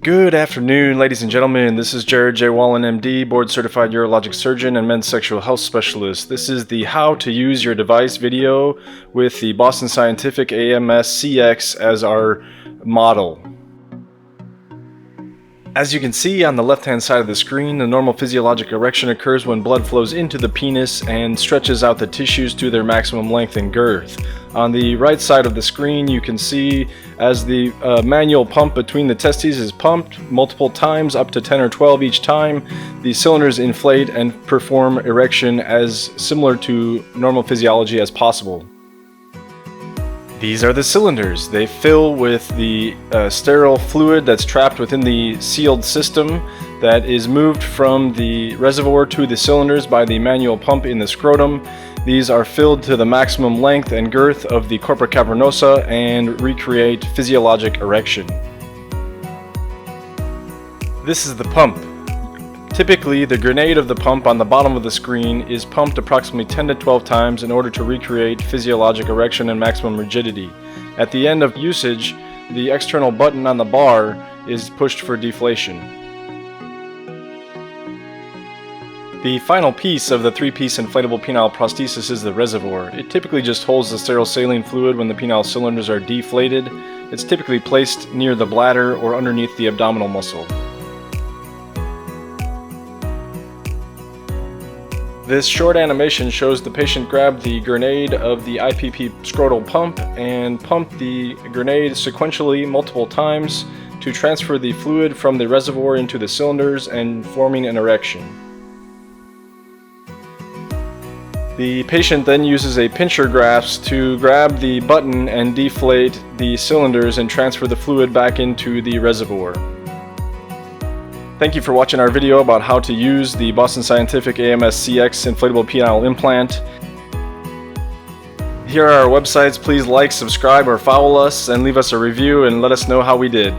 Good afternoon, ladies and gentlemen. This is Jared J. Wallen, MD, board-certified urologic surgeon and men's sexual health specialist. This is the How to Use Your Device video with the Boston Scientific AMS CX as our model. As you can see on the left-hand side of the screen, the normal physiologic erection occurs when blood flows into the penis and stretches out the tissues to their maximum length and girth. On the right side of the screen, you can see as the manual pump between the testes is pumped multiple times, up to 10 or 12 each time, the cylinders inflate and perform erection as similar to normal physiology as possible. These are the cylinders. They fill with the sterile fluid that's trapped within the sealed system that is moved from the reservoir to the cylinders by the manual pump in the scrotum. These are filled to the maximum length and girth of the corpora cavernosa and recreate physiologic erection. This is the pump. Typically, the grenade of the pump on the bottom of the screen is pumped approximately 10 to 12 times in order to recreate physiologic erection and maximum rigidity. At the end of usage, the external button on the bar is pushed for deflation. The final piece of the three-piece inflatable penile prosthesis is the reservoir. It typically just holds the sterile saline fluid when the penile cylinders are deflated. It's typically placed near the bladder or underneath the abdominal muscle. This short animation shows the patient grab the grenade of the IPP scrotal pump and pump the grenade sequentially multiple times to transfer the fluid from the reservoir into the cylinders and forming an erection. The patient then uses a pincher grasp to grab the button and deflate the cylinders and transfer the fluid back into the reservoir. Thank you for watching our video about how to use the Boston Scientific AMS CX inflatable penile implant. Here are our websites. Please like, subscribe, or follow us and leave us a review and let us know how we did.